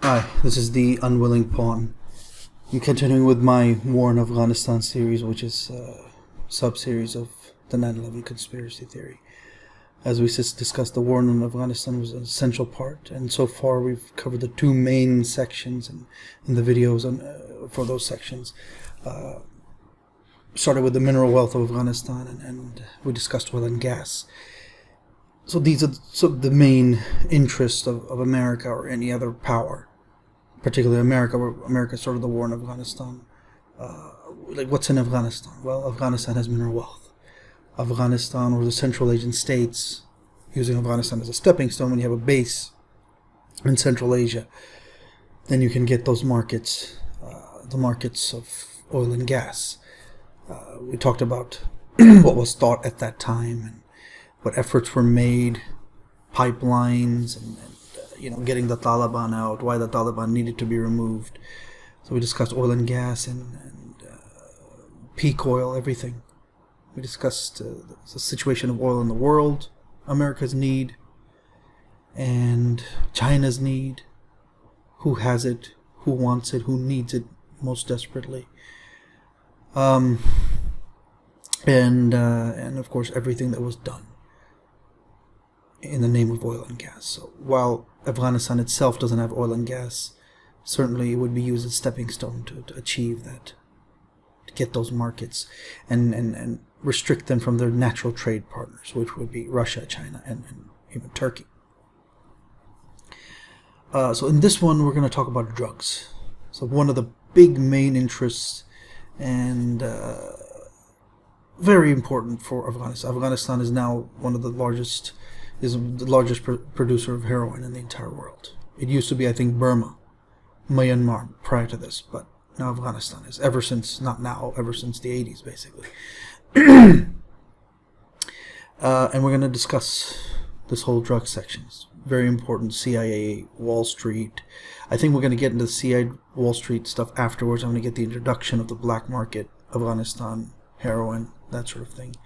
Hi, this is the Unwilling Pawn. I'm continuing with my War in Afghanistan series, which is a sub-series of the 9/11 conspiracy theory. As we just discussed, the war in Afghanistan was an essential part, and so far we've covered the two main sections in the videos for those sections. Started with the mineral wealth of Afghanistan, and we discussed oil and gas. So these are the main interests of America or any other power, particularly America, where America started the war in Afghanistan. Like, what's in Afghanistan? Well, Afghanistan has mineral wealth. Afghanistan, or the Central Asian states, using Afghanistan as a stepping stone, when you have a base in Central Asia, then you can get those markets, the markets of oil and gas. We talked about what was thought at that time and what efforts were made, pipelines, and getting the Taliban out, why the Taliban needed to be removed. So we discussed oil and gas and peak oil, everything. We discussed the situation of oil in the world, America's need, and China's need, who has it, who wants it, who needs it most desperately. And of course everything that was done in the name of oil and gas. So while Afghanistan itself doesn't have oil and gas, certainly it would be used as a stepping stone to achieve that, to get those markets and restrict them from their natural trade partners, which would be Russia, China, and even Turkey. So in this one, we're going to talk about drugs. So one of the big main interests and very important for Afghanistan. Afghanistan is now one of the largest producer of heroin in the entire world. It used to be, I think, Burma, Myanmar prior to this, but now Afghanistan is, ever since the 80s, basically. And we're going to discuss this whole drug section. It's very important. CIA, Wall Street. I think we're going to get into the CIA, Wall Street stuff afterwards. I'm going to get the introduction of the black market, Afghanistan, heroin, that sort of thing.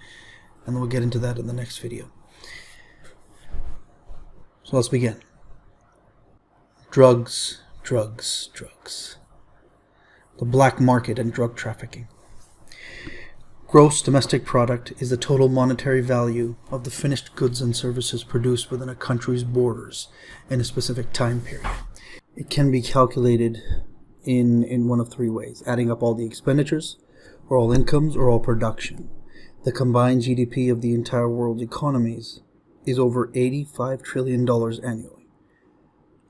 And then we'll get into that in the next video. So let's begin. Drugs, drugs, drugs. The black market and drug trafficking. Gross domestic product is the total monetary value of the finished goods and services produced within a country's borders in a specific time period. It can be calculated in one of three ways: adding up all the expenditures, or all incomes, or all production. The combined GDP of the entire world's economies is over $85 trillion annually.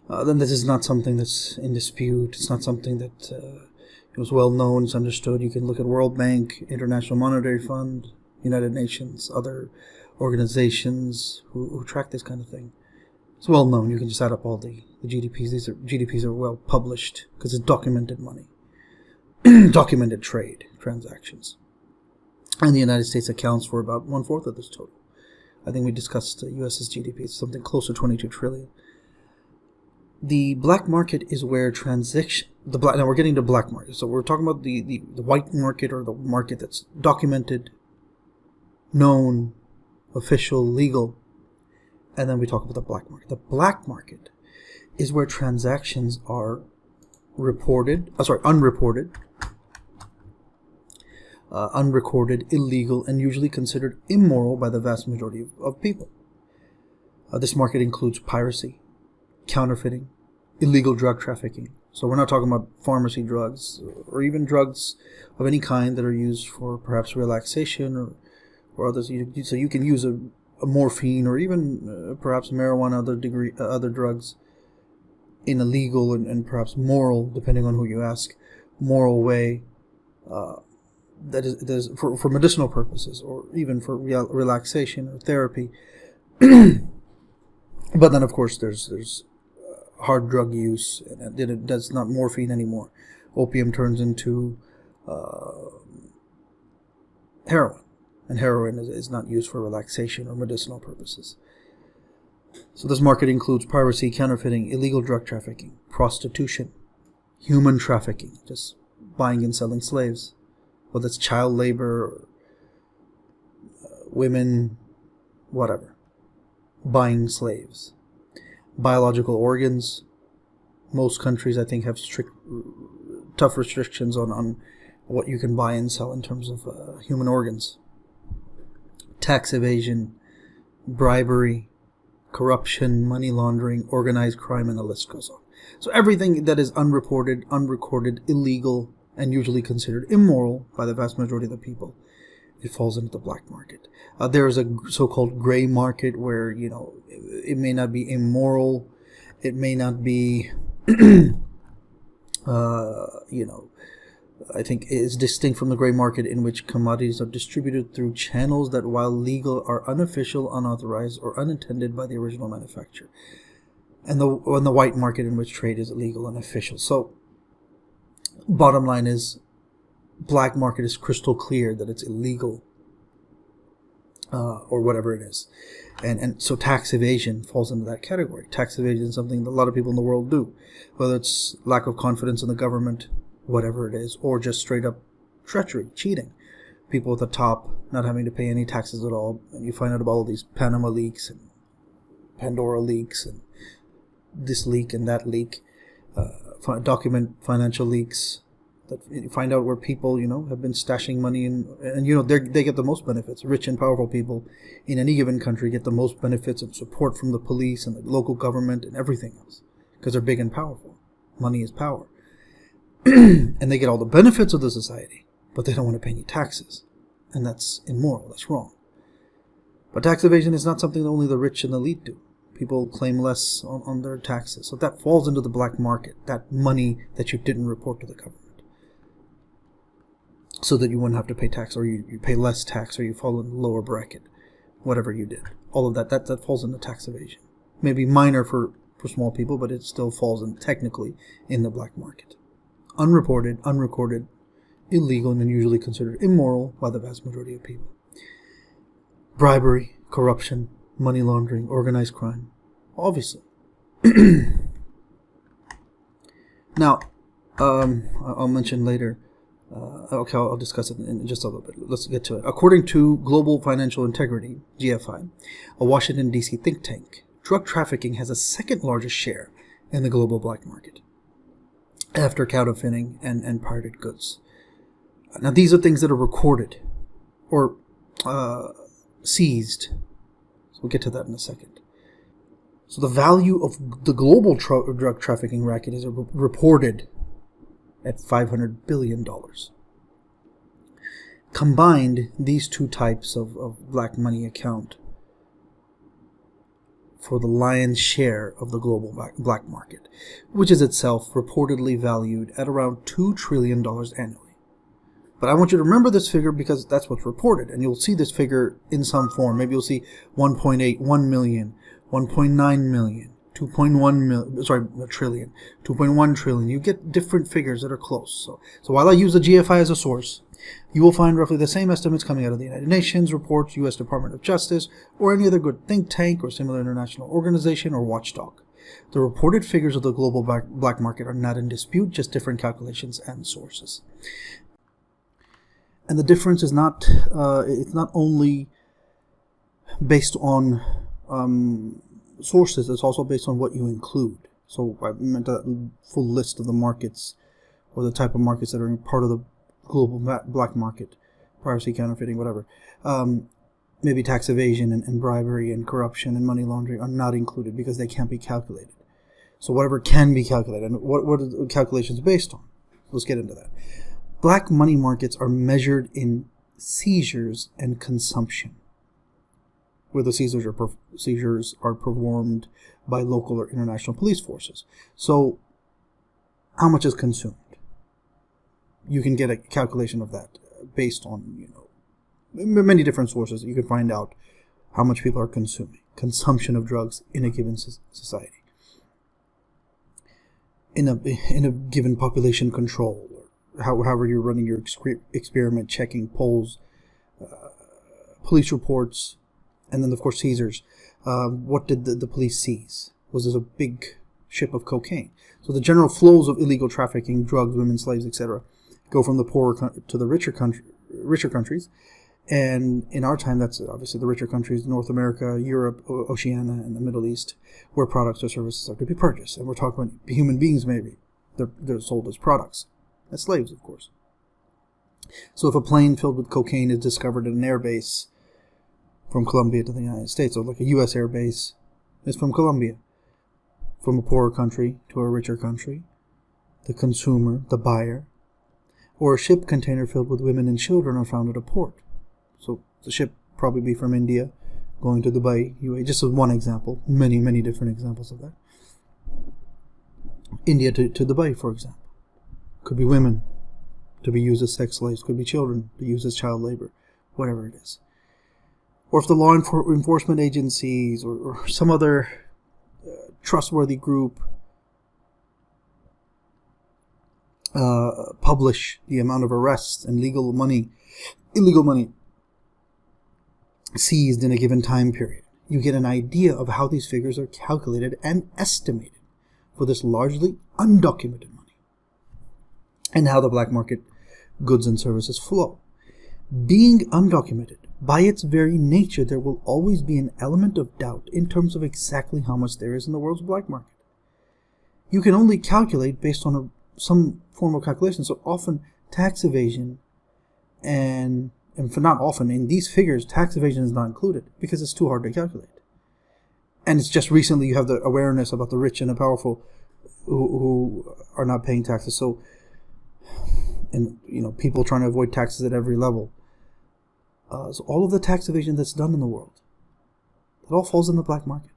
Then this is not something that's in dispute. It's not something that it was well known, it's understood. You can look at World Bank, International Monetary Fund, United Nations, other organizations who track this kind of thing. It's well known. You can just add up all the GDPs. These GDPs are well published because it's documented money, documented trade transactions. And the United States accounts for about 1/4 of this total. I think we discussed U.S.'s GDP. It's something close to 22 trillion. The black market is where now we're getting to black market. So we're talking about the white market, or the market that's documented, known, official, legal. And then we talk about the black market. The black market is where transactions are unrecorded, illegal, and usually considered immoral by the vast majority of people. This market includes piracy, counterfeiting, illegal drug trafficking. So we're not talking about pharmacy drugs or even drugs of any kind that are used for perhaps relaxation or others. So you can use a morphine or even perhaps marijuana, other drugs in a legal and perhaps moral, depending on who you ask, moral way. That is for medicinal purposes or even for relaxation or therapy. But then, of course, there's hard drug use, and that's not morphine anymore. Opium turns into heroin, and heroin is not used for relaxation or medicinal purposes. So this market includes piracy, counterfeiting, illegal drug trafficking, prostitution, human trafficking, just buying and selling slaves, whether it's child labor, women, whatever, buying slaves, biological organs, Most countries, I think, have tough restrictions on what you can buy and sell in terms of human organs. Tax evasion, bribery, corruption, money laundering, organized crime, and the list goes on. So everything that is unreported, unrecorded, illegal, and usually considered immoral by the vast majority of the people, it falls into the black market. There is a so-called gray market where, it may not be immoral, it may not be, I think is distinct from the gray market in which commodities are distributed through channels that, while legal, are unofficial, unauthorized, or unintended by the original manufacturer. And the white market in which trade is legal and official. So, bottom line is, black market is crystal clear that it's illegal, or whatever it is. And so tax evasion falls into that category. Tax evasion is something that a lot of people in the world do, whether it's lack of confidence in the government, whatever it is, or just straight up treachery, cheating. People at the top not having to pay any taxes at all. And you find out about all these Panama leaks and Pandora leaks and this leak and that leak, document financial leaks. That you find out where people, have been stashing money and they get the most benefits. Rich and powerful people in any given country get the most benefits and support from the police and the local government and everything else because they're big and powerful. Money is power. And they get all the benefits of the society, but they don't want to pay any taxes. And that's immoral. That's wrong. But tax evasion is not something that only the rich and elite do. People claim less on their taxes. So that falls into the black market, that money that you didn't report to the government, so that you wouldn't have to pay tax, or you pay less tax, or you fall in the lower bracket, whatever you did. All of that falls into tax evasion. Maybe minor for small people, but it still falls technically in the black market. Unreported, unrecorded, illegal, and usually considered immoral by the vast majority of people. Bribery, corruption, money laundering, organized crime, obviously. Now, I'll mention later. I'll discuss it in just a little bit. Let's get to it. According to Global Financial Integrity, GFI, a Washington, D.C. think tank, drug trafficking has the second largest share in the global black market, after counterfeiting and pirated goods. Now, these are things that are recorded or seized. So we'll get to that in a second. So the value of the global drug trafficking racket is reported at $500 billion. Combined, these two types of black money account for the lion's share of the global black market, which is itself reportedly valued at around $2 trillion annually. But I want you to remember this figure because that's what's reported, and you'll see this figure in some form. Maybe you'll see 1.8, 1 million, 1.9 million, 2.1 million, trillion, 2.1 trillion. You get different figures that are close. So while I use the GFI as a source, you will find roughly the same estimates coming out of the United Nations, reports, U.S. Department of Justice, or any other good think tank or similar international organization or watchdog. The reported figures of the global black market are not in dispute, just different calculations and sources. And the difference is not, it's not only based on sources, it's also based on what you include. So I meant a full list of the markets or the type of markets that are part of the global black market, piracy, counterfeiting, whatever. Maybe tax evasion and bribery and corruption and money laundering are not included because they can't be calculated. So whatever can be calculated, and what are the calculations based on? Let's get into that. Black money markets are measured in seizures and consumption, where the seizures are performed by local or international police forces. So how much is consumed? You can get a calculation of that based on, many different sources. You can find out how much people are consuming. Consumption of drugs in a given society. In a given population control, or however you're running your experiment, checking polls, police reports, and then of course seizures. What did the police seize? Was this a big ship of cocaine? So the general flows of illegal trafficking, drugs, women, slaves, etc., go from the poorer to the richer countries, And in our time, that's obviously the richer countries, North America, Europe, Oceania, and the Middle East, where products or services are to be purchased. And we're talking about human beings, maybe. They're sold as products. As slaves, of course. So if a plane filled with cocaine is discovered at an air base from Colombia to the United States, or like a U.S. air base is from Colombia, from a poorer country to a richer country, the consumer, the buyer, or a ship container filled with women and children are found at a port. So the ship probably be from India, going to Dubai, UAE, just as one example. Many, many different examples of that. India to Dubai, for example. Could be women to be used as sex slaves. Could be children to be used as child labor. Whatever it is. Or if the law enforcement agencies or some other trustworthy group publish the amount of arrests and illegal money seized in a given time period, you get an idea of how these figures are calculated and estimated for this largely undocumented money, and how the black market goods and services flow. Being undocumented, by its very nature, there will always be an element of doubt in terms of exactly how much there is in the world's black market. You can only calculate based on some form of calculation. So often tax evasion and for not often, in these figures, tax evasion is not included because it's too hard to calculate. And it's just recently you have the awareness about the rich and the powerful who are not paying taxes. So, and people trying to avoid taxes at every level. So all of the tax evasion that's done in the world, it all falls in the black market.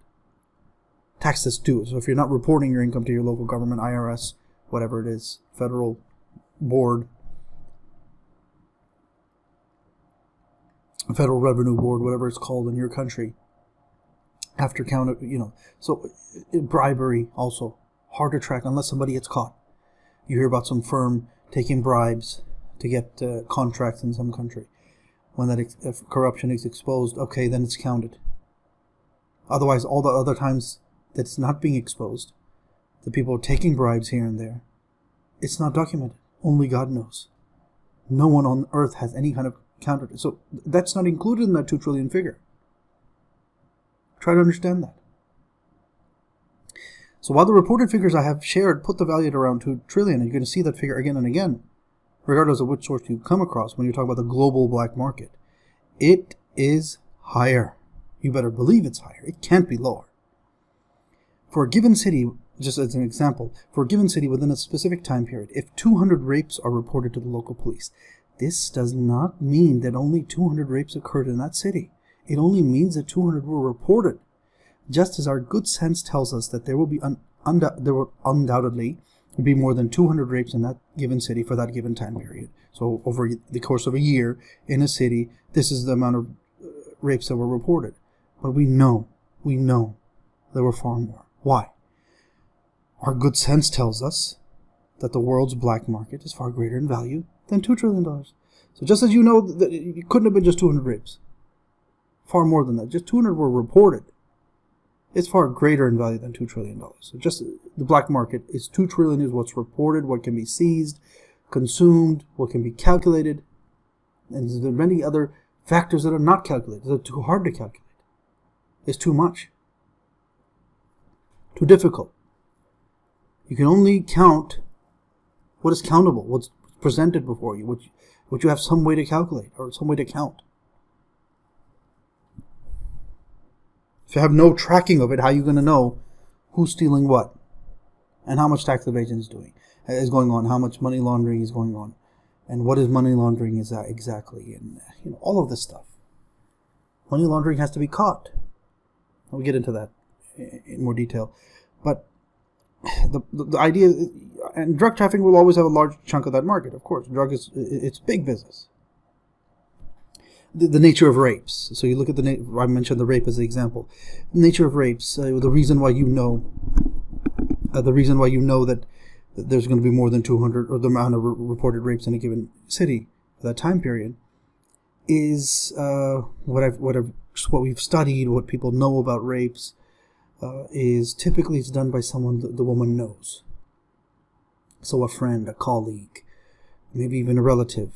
Tax that's due. So if you're not reporting your income to your local government, IRS, whatever it is, federal board, Federal Revenue Board, whatever it's called in your country, after count, so bribery also hard to track unless somebody gets caught. You hear about some firm taking bribes to get contracts in some country. When if corruption is exposed, okay, then it's counted. Otherwise, all the other times that it's not being exposed, the people are taking bribes here and there, it's not documented. Only God knows. No one on earth has any kind of counter. So that's not included in that 2 trillion figure. Try to understand that. So while the reported figures I have shared put the value at around 2 trillion, and you're going to see that figure again and again, regardless of which source you come across when you talk about the global black market, it is higher. You better believe it's higher. It can't be lower. For a given city, just as an example, for a given city within a specific time period, if 200 rapes are reported to the local police, this does not mean that only 200 rapes occurred in that city. It only means that 200 were reported. Just as our good sense tells us that there will undoubtedly be more than 200 rapes in that given city for that given time period. So over the course of a year in a city, this is the amount of rapes that were reported. But we know there were far more. Why? Our good sense tells us that the world's black market is far greater in value than $2 trillion. So just as you know that it couldn't have been just 200 rapes. Far more than that. Just 200 were reported. It's far greater in value than $2 trillion. So just the black market is $2 trillion is what's reported, what can be seized, consumed, what can be calculated. And there are many other factors that are not calculated. They're too hard to calculate. It's too much. Too difficult. You can only count what is countable, what's presented before you, what you have some way to calculate or some way to count. If you have no tracking of it, how are you going to know who's stealing what and how much tax evasion is going on, how much money laundering is going on, and what is money laundering is exactly, and all of this stuff. Money laundering has to be caught. We'll get into that in more detail, but the idea, and drug trafficking will always have a large chunk of that market. Of course, it's big business. The nature of rapes. So you look at I mentioned the rape as an example. The nature of rapes. The reason why you know that there's going to be more than 200, or the amount of reported rapes in a given city for that time period, is what we've studied, what people know about rapes, is typically it's done by someone the woman knows. So a friend, a colleague, maybe even a relative.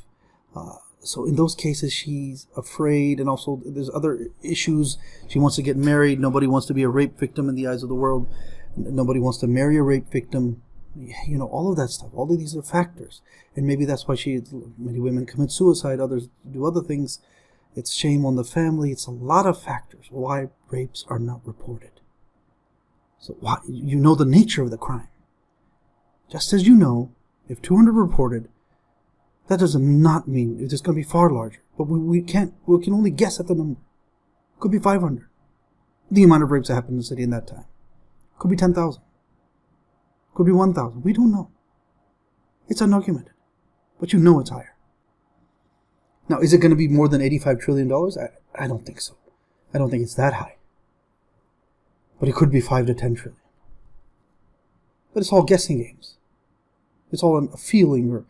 So in those cases, she's afraid, and also there's other issues. She wants to get married. Nobody wants to be a rape victim in the eyes of the world. Nobody wants to marry a rape victim. All of that stuff. All of these are factors. And maybe that's why many women commit suicide. Others do other things. It's shame on the family. It's a lot of factors why rapes are not reported. So why, the nature of the crime. Just as if 200 reported, that does not mean it's going to be far larger. But we can only guess at the number. Could be 500. The amount of rapes that happened in the city in that time. Could be 10,000. Could be 1,000. We don't know. It's undocumented. But it's higher. Now, is it going to be more than $85 trillion? I don't think so. I don't think it's that high. But it could be 5 to 10 trillion. But it's all guessing games. It's all a feeling or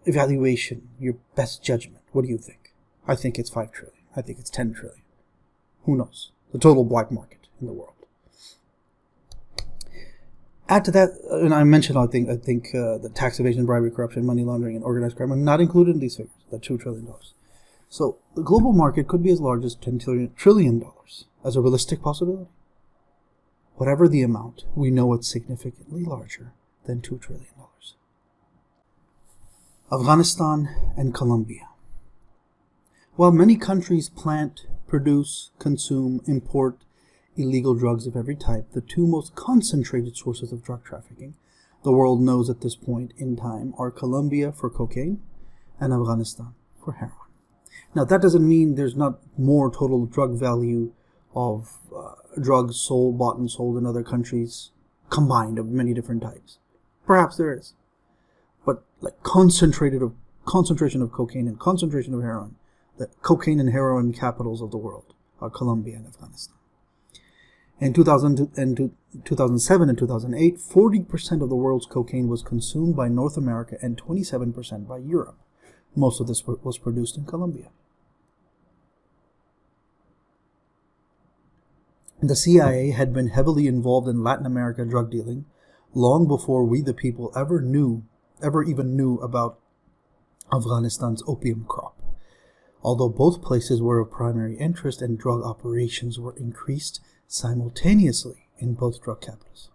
evaluation, your best judgment. What do you think? I think it's 5 trillion. I think it's 10 trillion. Who knows? The total black market in the world. Add to that, and I mentioned, I think the tax evasion, bribery, corruption, money laundering, and organized crime are not included in these figures, the $2 trillion. So the global market could be as large as $10 trillion as a realistic possibility. Whatever the amount, we know it's significantly larger than $2 trillion. Afghanistan and Colombia. While many countries plant, produce, consume, import illegal drugs of every type, the two most concentrated sources of drug trafficking the world knows at this point in time are Colombia for cocaine and Afghanistan for heroin. Now, that doesn't mean there's not more total drug value of drugs bought and sold in other countries combined of many different types. Perhaps there is. But like concentration of cocaine and concentration of heroin, the cocaine and heroin capitals of the world are Colombia and Afghanistan. In 2007 and 2008, 40% of the world's cocaine was consumed by North America and 27% by Europe. Most of this was produced in Colombia. The CIA had been heavily involved in Latin America drug dealing long before we the people ever even knew about Afghanistan's opium crop, although both places were of primary interest and drug operations were increased simultaneously in both drug capitals.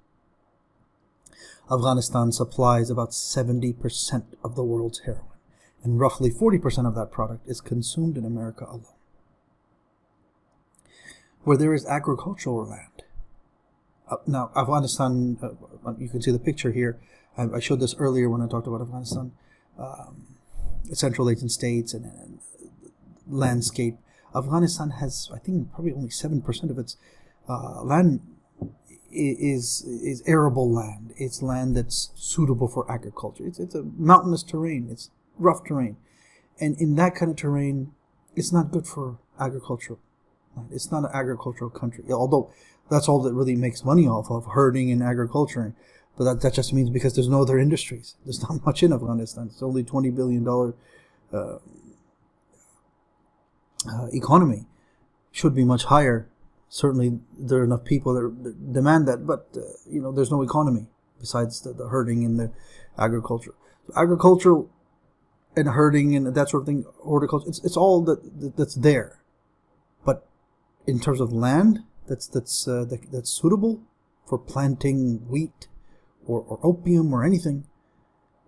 Afghanistan supplies about 70% of the world's heroin, and roughly 40% of that product is consumed in America alone. Where there is agricultural land. Now, Afghanistan, you can see the picture here. I showed this earlier when I talked about Afghanistan, Central Asian states and landscape. Afghanistan has, I think, probably only 7% of its land is arable land. It's land that's suitable for agriculture. It's a mountainous terrain. It's rough terrain. And in that kind of terrain, it's not good for agriculture. It's not an agricultural country, although that's all that really makes money off of, herding and agriculture. But that just means because there's no other industries. There's not much in Afghanistan. It's only $20 billion economy. Should be much higher. Certainly there are enough people that demand that, but there's no economy besides the herding and the agriculture. Agriculture and herding and that sort of thing, horticulture, it's all that's there. But in terms of land that's suitable for planting wheat or opium or anything,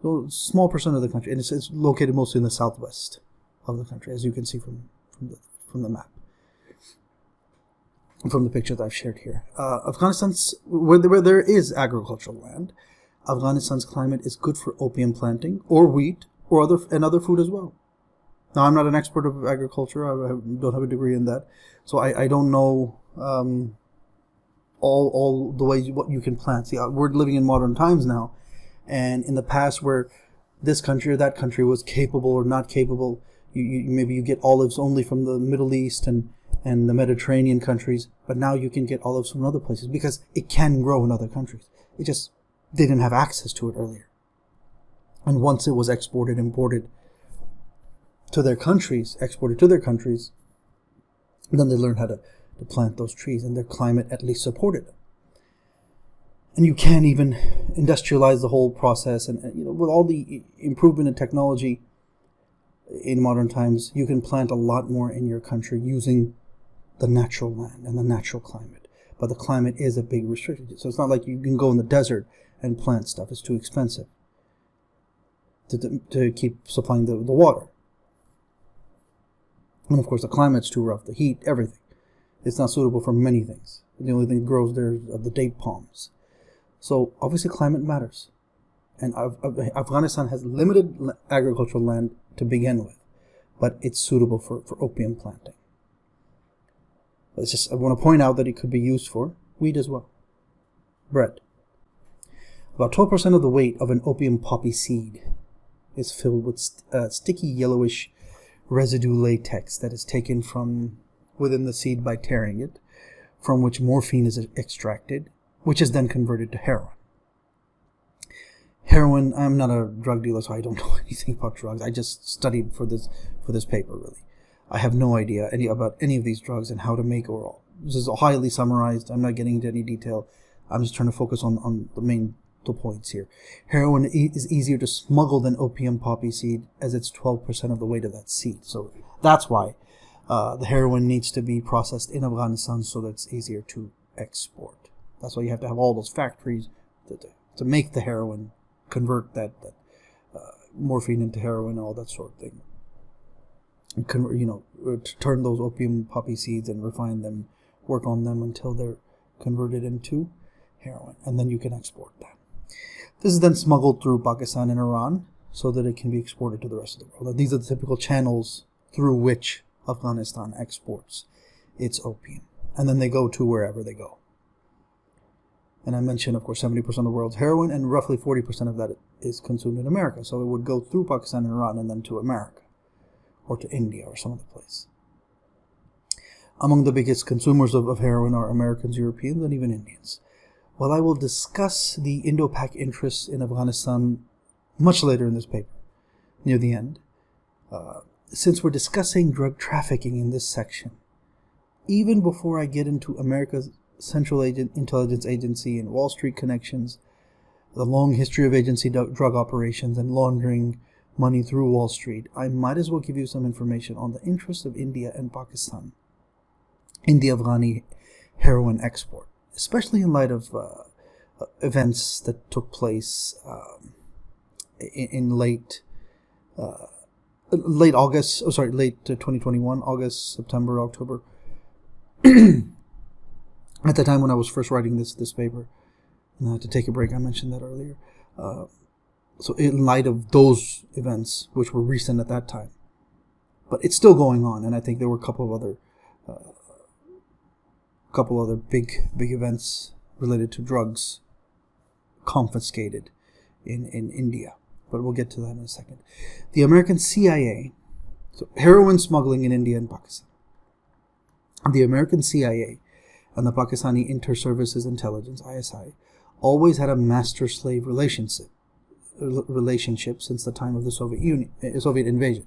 so small percent of the country, and it's located mostly in the southwest of the country, as you can see from the map, from the picture that I've shared here. Afghanistan's where there is agricultural land, Afghanistan's climate is good for opium planting or wheat or other food as well. Now, I'm not an expert of agriculture. I don't have a degree in that, so I don't know all the ways what you can plant. See, we're living in modern times now, and in the past, where this country or that country was capable or not capable, maybe you get olives only from the Middle East and the Mediterranean countries, but now you can get olives from other places because it can grow in other countries. It just they didn't have access to it earlier, and once it was imported to their countries, then they learned how to plant those trees, and their climate at least supported them. And you can even industrialize the whole process, and with all the improvement in technology, in modern times, you can plant a lot more in your country using the natural land and the natural climate. But the climate is a big restriction. So it's not like you can go in the desert and plant stuff. It's too expensive to keep supplying the water. And of course, the climate's too rough, the heat, everything. It's not suitable for many things. The only thing that grows there are the date palms. So obviously climate matters. And Afghanistan has limited agricultural land to begin with, but it's suitable for opium planting. But it's just, I want to point out that it could be used for wheat as well. Bread. About 12% of the weight of an opium poppy seed is filled with sticky yellowish residue latex that is taken from within the seed by tearing it, from which morphine is extracted, which is then converted to heroin. Heroin, I'm not a drug dealer, so I don't know anything about drugs. I just studied for this paper, really. I have no idea about any of these drugs and how to make oral. This is highly summarized. I'm not getting into any detail. I'm just trying to focus on the main points here. Heroin is easier to smuggle than opium poppy seed, as it's 12% of the weight of that seed. So that's why the heroin needs to be processed in Afghanistan so that it's easier to export. That's why you have to have all those factories to make the heroin, convert that morphine into heroin, all that sort of thing. And to turn those opium poppy seeds and refine them, work on them until they're converted into heroin, and then you can export that. This is then smuggled through Pakistan and Iran so that it can be exported to the rest of the world. These are the typical channels through which Afghanistan exports its opium, and then they go to wherever they go. And I mentioned, of course, 70% of the world's heroin, and roughly 40% of that is consumed in America. So it would go through Pakistan and Iran and then to America, or to India, or some other place. Among the biggest consumers of heroin are Americans, Europeans, and even Indians. Well, I will discuss the Indo-Pak interests in Afghanistan much later in this paper, near the end. Since we're discussing drug trafficking in this section, even before I get into America's Central Intelligence Agency and Wall Street connections, the long history of agency drug operations and laundering money through Wall Street, I might as well give you some information on the interests of India and Pakistan in the Afghani heroin export, especially in light of events that took place in late 2021, August, September, October. At the time when I was first writing this paper, and I had to take a break, I mentioned that earlier. So in light of those events, which were recent at that time, but it's still going on, and I think there were a couple other big events related to drugs confiscated in India, but we'll get to that in a second. The American CIA, so heroin smuggling in India and Pakistan. The American CIA and the Pakistani Inter-Services Intelligence, ISI, always had a master-slave relationship since the time of the Soviet invasion.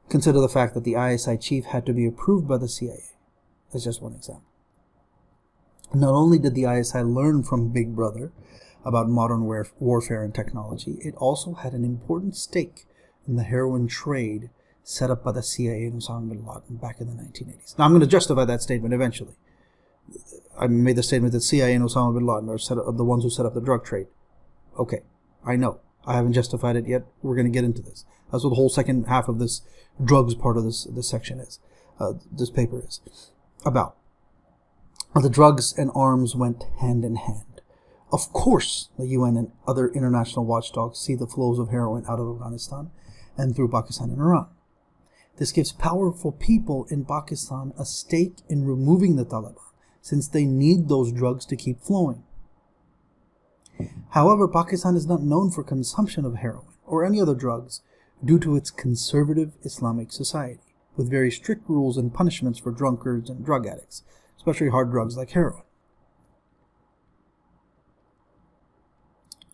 Consider the fact that the ISI chief had to be approved by the CIA. That's just one example. Not only did the ISI learn from Big Brother about modern warfare and technology, it also had an important stake in the heroin trade set up by the CIA and Osama bin Laden back in the 1980s. Now, I'm going to justify that statement eventually. I made the statement that CIA and Osama bin Laden are the ones who set up the drug trade. Okay, I know. I haven't justified it yet. We're going to get into this. That's what the whole second half of this drugs part of this section is. This paper is about. The drugs and arms went hand in hand. Of course, the UN and other international watchdogs see the flows of heroin out of Afghanistan and through Pakistan and Iran. This gives powerful people in Pakistan a stake in removing the Taliban, since they need those drugs to keep flowing. However, Pakistan is not known for consumption of heroin or any other drugs due to its conservative Islamic society, with very strict rules and punishments for drunkards and drug addicts, especially hard drugs like heroin.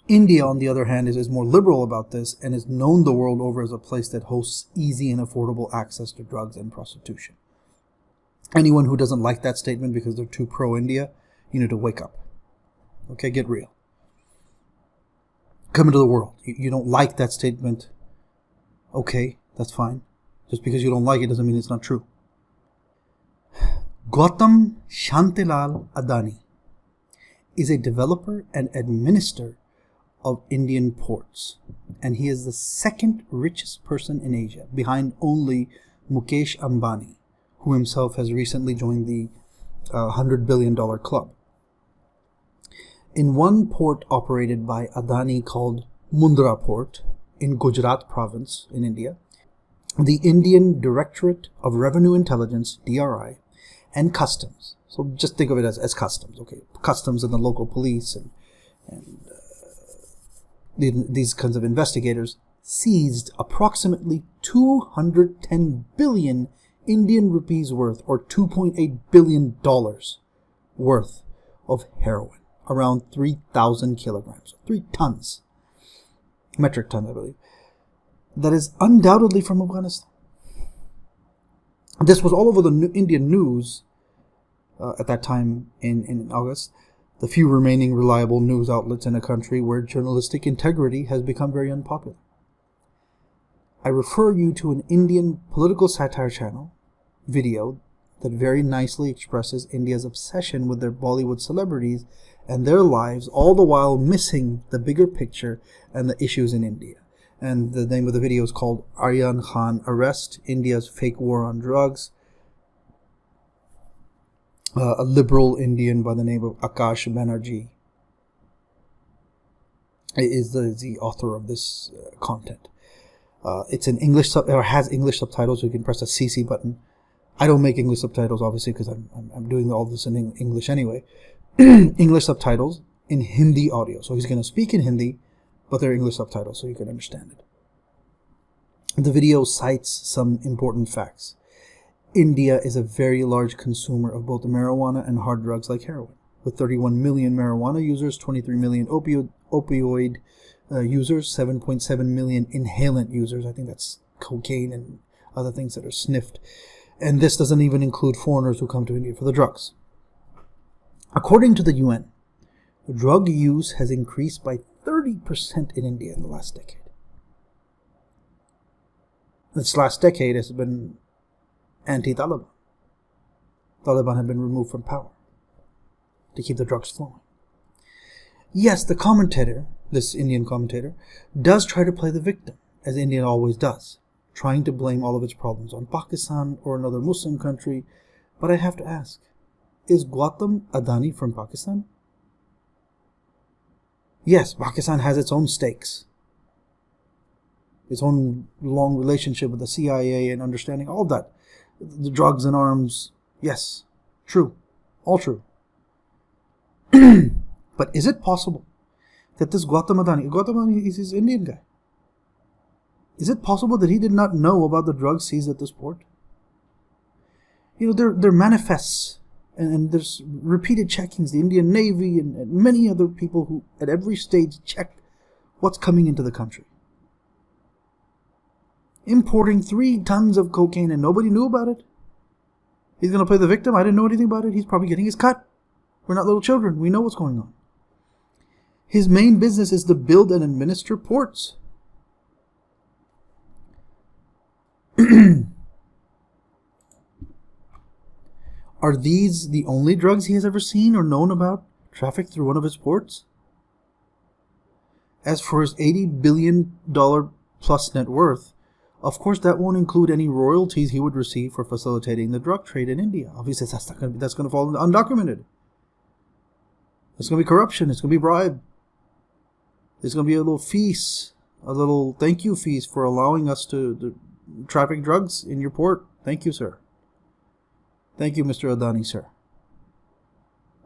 India, on the other hand, is more liberal about this and is known the world over as a place that hosts easy and affordable access to drugs and prostitution. Anyone who doesn't like that statement because they're too pro-India, you need to wake up. Okay, get real. Come into the world. You don't like that statement. Okay, That's fine. Just because you don't like it doesn't mean it's not true. Gautam Shantilal Adani is a developer and administrator of Indian ports, and he is the second richest person in Asia, behind only Mukesh Ambani, who himself has recently joined the $100 billion club. In one port operated by Adani called Mundra Port in Gujarat province in India, the Indian Directorate of Revenue Intelligence, DRI, and Customs, so just think of it as customs, okay? Customs and the local police and these kinds of investigators seized approximately 210 billion Indian rupees worth, or $2.8 billion worth of heroin, around 3,000 kilograms, 3 tons, metric tons, I believe. That is undoubtedly from Afghanistan. This was all over the Indian news at that time in August, the few remaining reliable news outlets in a country where journalistic integrity has become very unpopular. I refer you to an Indian political satire channel video that very nicely expresses India's obsession with their Bollywood celebrities and their lives, all the while missing the bigger picture and the issues in India. And the name of the video is called Aryan Khan Arrest, India's Fake War on Drugs. A liberal Indian by the name of Akash Banerjee is the author of this content. It's in English, or has English subtitles, so you can press the CC button. I don't make English subtitles, obviously, because I'm doing all this in English anyway. English subtitles in Hindi audio. So he's going to speak in Hindi, but they're English subtitles, so you can understand it. The video cites some important facts. India is a very large consumer of both marijuana and hard drugs like heroin, with 31 million marijuana users, 23 million opioid users, 7.7 million inhalant users. I think that's cocaine and other things that are sniffed. And this doesn't even include foreigners who come to India for the drugs. According to the UN, drug use has increased by 30% in India in the last decade. This last decade has been anti-Taliban. Taliban have been removed from power to keep the drugs flowing. Yes, the commentator, this Indian commentator, does try to play the victim, as India always does, trying to blame all of its problems on Pakistan or another Muslim country. But I have to ask, is Gautam Adani from Pakistan? Yes, Pakistan has its own stakes, its own long relationship with the CIA and understanding all of that. The drugs and arms, yes, true, all true. But is it possible that this Gautam Adani is his Indian guy? Is it possible that he did not know about the drugs seized at this port? You know, there are manifests and there's repeated checkings. The Indian Navy and many other people who at every stage check what's coming into the country. Importing 3 tons of cocaine and nobody knew about it. He's going to play the victim. I didn't know anything about it. He's probably getting his cut. We're not little children. We know what's going on. His main business is to build and administer ports. Are these the only drugs he has ever seen or known about trafficked through one of his ports? As for his $80 billion plus net worth, of course, that won't include any royalties he would receive for facilitating the drug trade in India. Obviously, that's going to fall into undocumented. It's going to be corruption. It's going to be bribe. There's going to be a little feast, a little thank you feast for allowing us to traffic drugs in your port. Thank you, sir. Thank you, Mr. Adani, sir.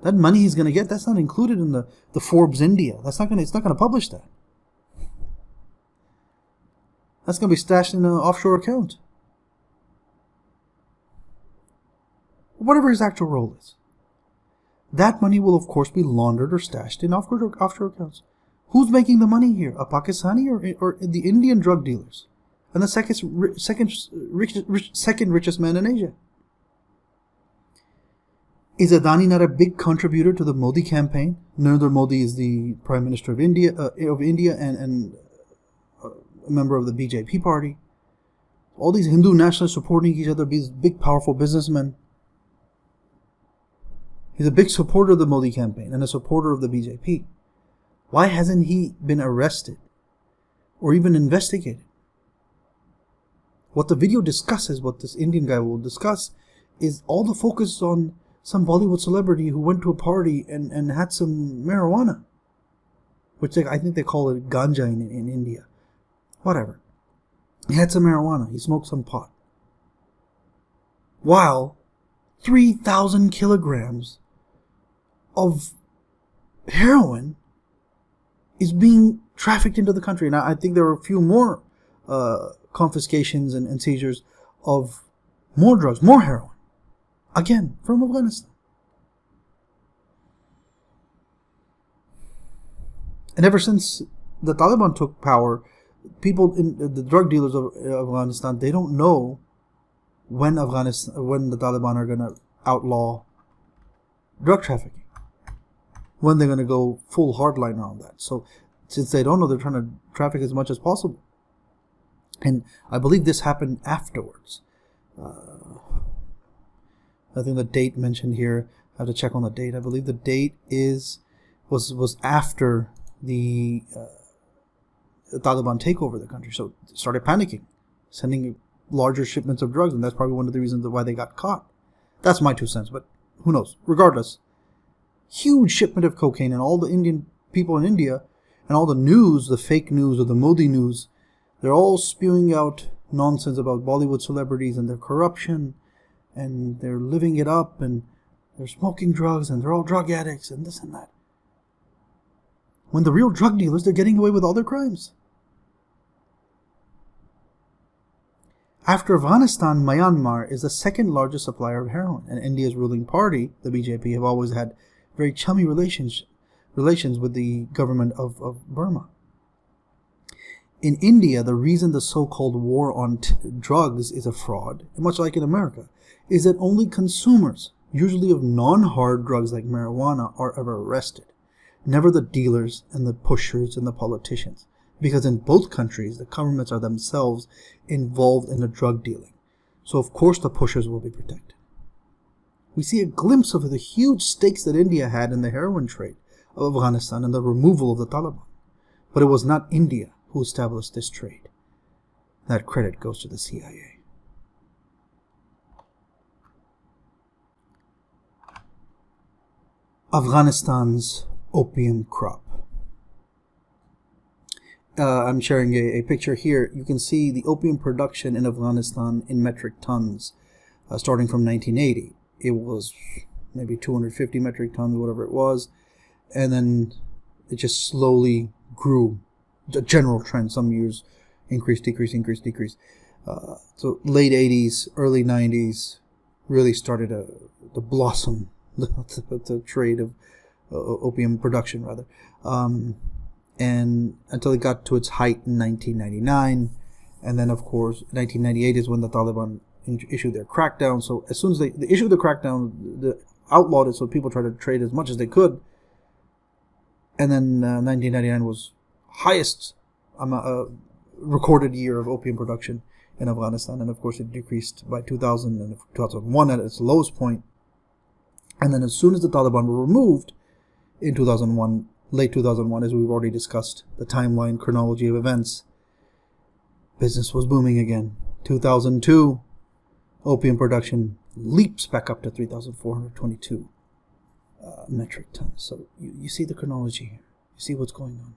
That money he's going to get, that's not included in the Forbes India. It's not going to publish that. That's going to be stashed in an offshore account. Whatever his actual role is. That money will, of course, be laundered or stashed in offshore accounts. Who's making the money here? A Pakistani or the Indian drug dealers? And the second richest man in Asia? Is Adani not a big contributor to the Modi campaign? Narendra Modi is the Prime Minister of India and a member of the BJP party. all these Hindu nationalists supporting each other, these big powerful businessmen. He's a big supporter of the Modi campaign and a supporter of the BJP. Why hasn't he been arrested or even investigated? What the video discusses, what this Indian guy will discuss, is all the focus on some Bollywood celebrity who went to a party and had some marijuana, which I think they call it ganja in India. Whatever. He had some marijuana. He smoked some pot. While 3,000 kilograms of heroin is being trafficked into the country. And I think there are a few more confiscations and seizures of more drugs, more heroin. Again, from Afghanistan. And ever since the Taliban took power, people in the drug dealers of Afghanistan, they don't know when the Taliban are going to outlaw drug trafficking, when they're going to go full hardline on that. So since they don't know, they're trying to traffic as much as possible. And I believe this happened afterwards. I think the date mentioned here, I have to check on the date. I believe the date was after the Taliban take over the country. So they started panicking, sending larger shipments of drugs, and that's probably one of the reasons why they got caught. That's my 2 cents, but who knows? Regardless, huge shipment of cocaine, and all the Indian people in India and all the news, the fake news or the Modi news, they're all spewing out nonsense about Bollywood celebrities and their corruption, and they're living it up, and they're smoking drugs, and they're all drug addicts, and this and that. When the real drug dealers, they're getting away with all their crimes. After Afghanistan, Myanmar is the second largest supplier of heroin, and India's ruling party, the BJP, have always had very chummy relations with the government of Burma. In India, the reason the so-called war on drugs is a fraud, much like in America, is that only consumers, usually of non-hard drugs like marijuana, are ever arrested. Never the dealers and the pushers and the politicians. Because in both countries, the governments are themselves involved in the drug dealing. So of course the pushers will be protected. We see a glimpse of the huge stakes that India had in the heroin trade of Afghanistan and the removal of the Taliban. But it was not India who established this trade. That credit goes to the CIA. Afghanistan's opium crop. I'm sharing a picture here. You can see the opium production in Afghanistan in metric tons, starting from 1980. It was maybe 250 metric tons, whatever it was, and then it just slowly grew. A general trend. Some years increase, decrease, increase, decrease. So late 80s, early 90s really started to blossom the trade of opium production, rather. And until it got to its height in 1999. And then, of course, 1998 is when the Taliban issued their crackdown. So as soon as they issued the crackdown, they outlawed it, so people tried to trade as much as they could. And then 1999 was highest recorded year of opium production in Afghanistan. And, of course, it decreased by 2000 and 2001 at its lowest point. And then as soon as the Taliban were removed in 2001, late 2001, as we've already discussed, the timeline, chronology of events, business was booming again. 2002, opium production leaps back up to 3,422 metric tons. So you see the chronology here. You see what's going on.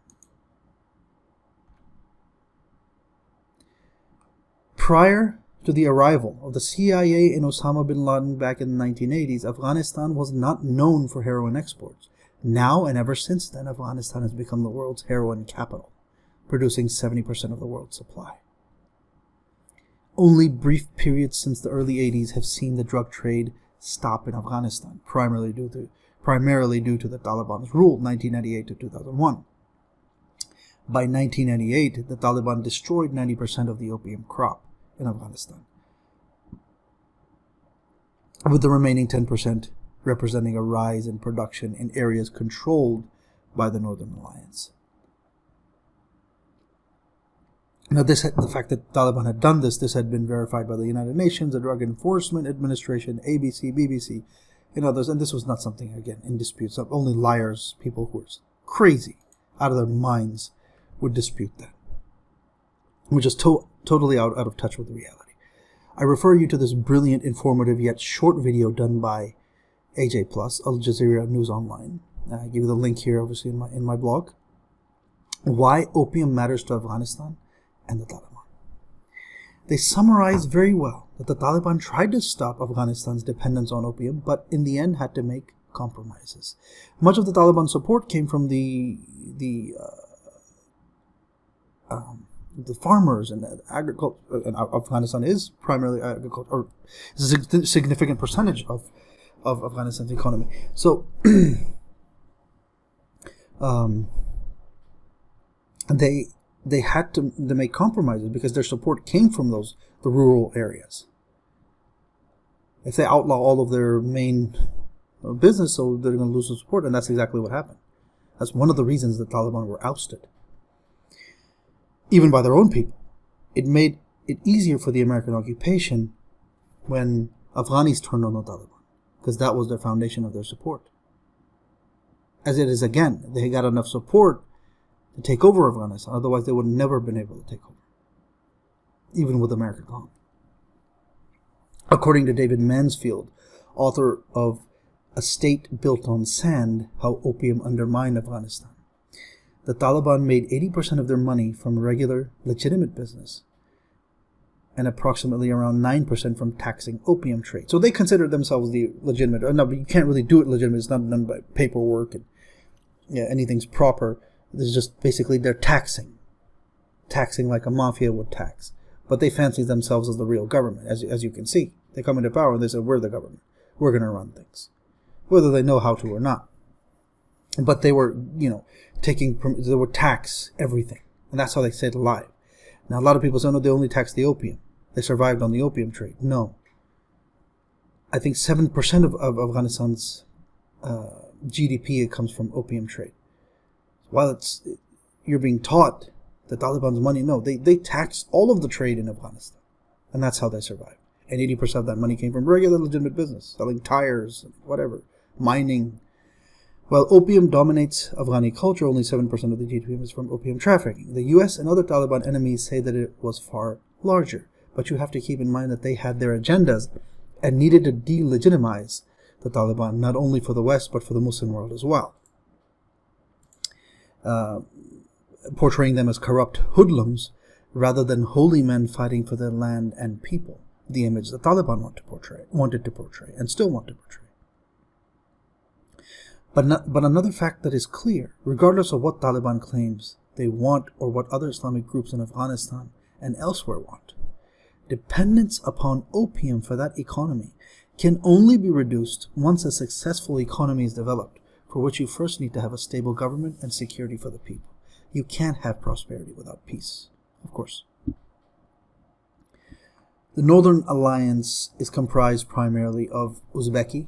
Prior to the arrival of the CIA and Osama bin Laden back in the 1980s, Afghanistan was not known for heroin exports. Now and ever since then, Afghanistan has become the world's heroin capital, producing 70% of the world's supply. Only brief periods since the early 80s have seen the drug trade stop in Afghanistan, primarily due to the Taliban's rule, 1998 to 2001. By 1998, the Taliban destroyed 90% of the opium crop in Afghanistan, with the remaining 10% representing a rise in production in areas controlled by the Northern Alliance. Now, the fact that Taliban had done this had been verified by the United Nations, the Drug Enforcement Administration, ABC, BBC, and others. And this was not something, again, in dispute. So only liars, people who are crazy, out of their minds, would dispute that. We're just totally out of touch with reality. I refer you to this brilliant, informative, yet short video done by AJ Plus, Al Jazeera News Online. I give you the link here, obviously, in my blog. Why opium matters to Afghanistan and the Taliban. They summarize very well that the Taliban tried to stop Afghanistan's dependence on opium, but in the end had to make compromises. Much of the Taliban support came from the farmers and the agriculture. Afghanistan is primarily agriculture, or is a significant percentage of Afghanistan's economy. So they had to make compromises because their support came from the rural areas. If they outlaw all of their main business, so they're going to lose the support, and that's exactly what happened. That's one of the reasons the Taliban were ousted, even by their own people. It made it easier for the American occupation when Afghanis turned on the Taliban, because that was the foundation of their support. As it is again, they got enough support to take over Afghanistan, otherwise they would never have been able to take over, even with America gone. According to David Mansfield, author of A State Built on Sand, How Opium Undermined Afghanistan, the Taliban made 80% of their money from regular, legitimate business, and approximately around 9% from taxing opium trade. So they consider themselves the legitimate. No, but you can't really do it legitimate. It's not done by paperwork and anything's proper. This is just basically they're taxing like a mafia would tax. But they fancy themselves as the real government, as you can see. They come into power and they say, we're the government. We're going to run things, whether they know how to or not. But they were, they would tax everything. And that's how they stayed alive. Now, a lot of people say, no, they only taxed the opium. They survived on the opium trade. No. I think 7% of Afghanistan's GDP comes from opium trade. While you're being taught the Taliban's money, no, they taxed all of the trade in Afghanistan. And that's how they survived. And 80% of that money came from regular legitimate business, selling tires, whatever, mining. While opium dominates Afghani culture, only 7% of the GDP is from opium trafficking. The US and other Taliban enemies say that it was far larger. But you have to keep in mind that they had their agendas and needed to delegitimize the Taliban, not only for the West, but for the Muslim world as well. Portraying them as corrupt hoodlums rather than holy men fighting for their land and people. The image the Taliban wanted to portray, and still want to portray. But another fact that is clear, regardless of what Taliban claims they want or what other Islamic groups in Afghanistan and elsewhere want, dependence upon opium for that economy can only be reduced once a successful economy is developed, for which you first need to have a stable government and security for the people. You can't have prosperity without peace, of course. The Northern Alliance is comprised primarily of Uzbeki,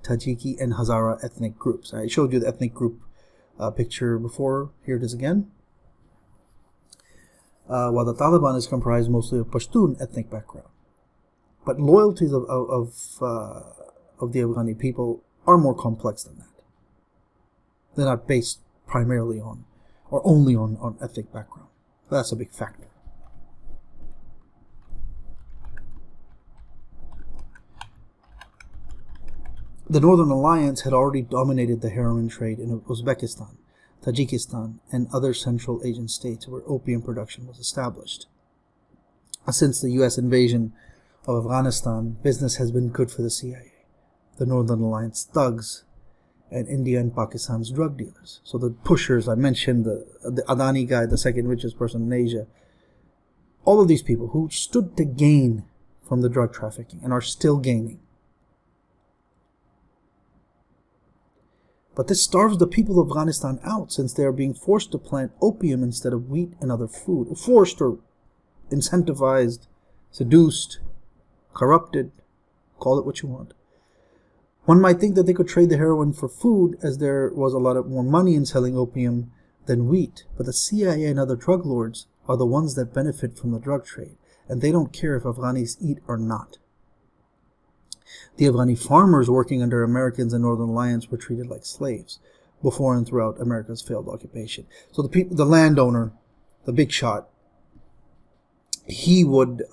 Tajiki, and Hazara ethnic groups. I showed you the ethnic group picture before. Here it is again. While the Taliban is comprised mostly of Pashtun ethnic background. But loyalties of the Afghani people are more complex than that. They're not based primarily on or only on ethnic background. That's a big factor. The Northern Alliance had already dominated the heroin trade in Uzbekistan, Tajikistan, and other Central Asian states where opium production was established. Since the U.S. invasion of Afghanistan, business has been good for the CIA, the Northern Alliance thugs, and India and Pakistan's drug dealers. So the pushers, I mentioned, the Adani guy, the second richest person in Asia, all of these people who stood to gain from the drug trafficking and are still gaining. But this starves the people of Afghanistan out, since they are being forced to plant opium instead of wheat and other food. Forced or incentivized, seduced, corrupted, call it what you want. One might think that they could trade the heroin for food, as there was a lot more money in selling opium than wheat. But the CIA and other drug lords are the ones that benefit from the drug trade, and they don't care if Afghanis eat or not. The Afghani farmers working under Americans and Northern Alliance were treated like slaves before and throughout America's failed occupation. So the landowner, the big shot, he would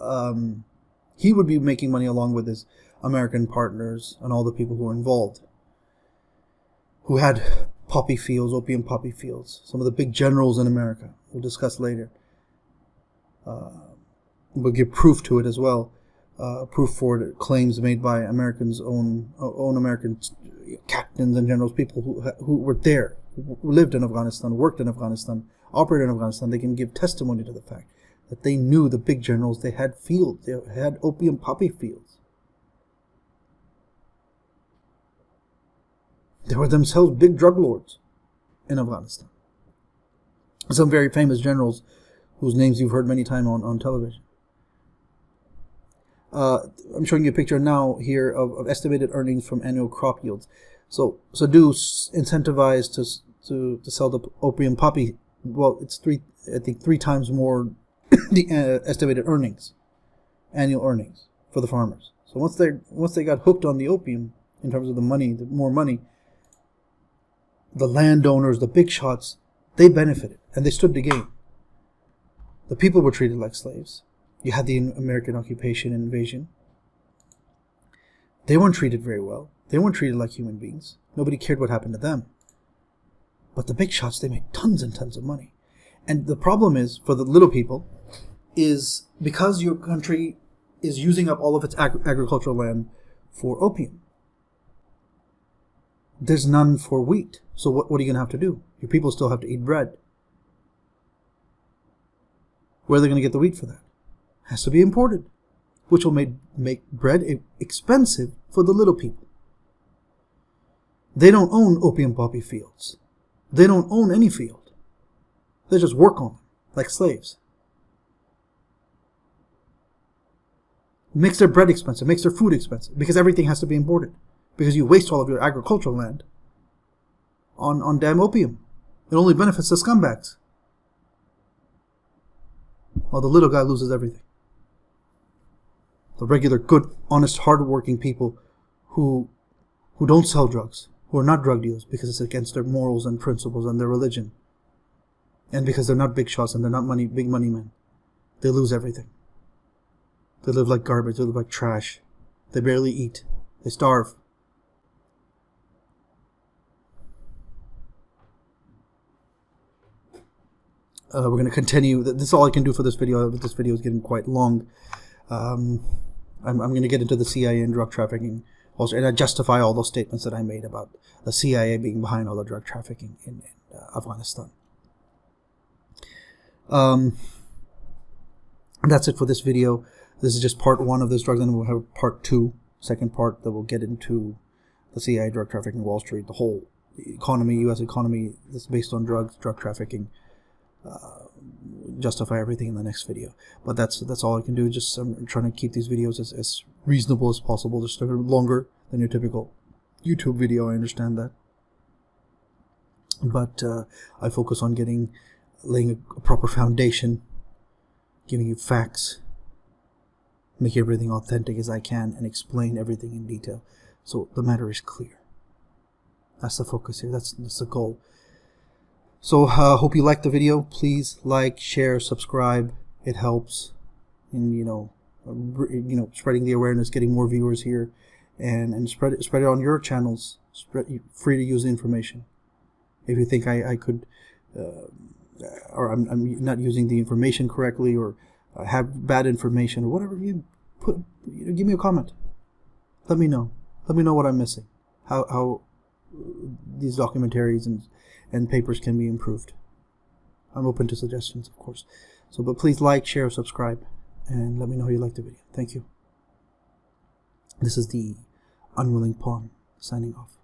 be making money along with his American partners and all the people who were involved, who had poppy fields, opium poppy fields. Some of the big generals in America, we'll discuss later. We'll give proof to it as well. Proof for it, claims made by Americans, own American captains and generals, people who were there, who lived in Afghanistan, worked in Afghanistan, operated in Afghanistan. They can give testimony to the fact that they knew the big generals. They had fields. They had opium poppy fields. They were themselves big drug lords in Afghanistan. Some very famous generals whose names you've heard many times on television. I'm showing you a picture now here of estimated earnings from annual crop yields. So do incentivize to sell the opium poppy. Well, it's three times more the estimated earnings, annual earnings for the farmers. So once they got hooked on the opium in terms of the money, the more money, the landowners, the big shots, they benefited and they stood to gain. The people were treated like slaves. You had the American occupation and invasion. They weren't treated very well. They weren't treated like human beings. Nobody cared what happened to them. But the big shots, they made tons and tons of money. And the problem is, for the little people, is because your country is using up all of its agricultural land for opium, there's none for wheat. So what are you going to have to do? Your people still have to eat bread. Where are they going to get the wheat for that? It has to be imported, which will make bread expensive for the little people. They don't own opium poppy fields. They don't own any field. They just work on them like slaves. It makes their bread expensive, makes their food expensive, because everything has to be imported. Because you waste all of your agricultural land on damn opium. It only benefits the scumbags, while the little guy loses everything. The regular, good, honest, hard-working people who don't sell drugs, who are not drug dealers because it's against their morals and principles and their religion, and because they're not big shots and they're not big money men, they lose everything. They live like garbage. They live like trash. They barely eat. They starve. We're going to continue. This is all I can do for this video. This video is getting quite long. I'm going to get into the CIA and drug trafficking also, and I justify all those statements that I made about the CIA being behind all the drug trafficking in Afghanistan. That's it for this video. This is just part 1 of this drug. Then we'll have part 2, second part, that will get into the CIA, drug trafficking, Wall Street, the whole economy, U.S. economy that's based on drugs, drug trafficking. Justify everything in the next video. But that's all I can do. Just I'm trying to keep these videos as reasonable as possible. Just longer than your typical YouTube video. I understand that. But I focus on laying a proper foundation, giving you facts, make everything authentic as I can, and explain everything in detail so the matter is clear. That's the focus here. That's the goal. So hope you liked the video. Please like, share, subscribe. It helps in spreading the awareness, getting more viewers here, and spread it on your channels. Free to use the information. If you think I could, or I'm not using the information correctly, or have bad information, or whatever, give me a comment. Let me know. Let me know what I'm missing. How these documentaries and papers can be improved. I'm open to suggestions, of course. But please like, share, subscribe, and let me know you liked the video. Thank you. This is the Unwilling Pawn signing off.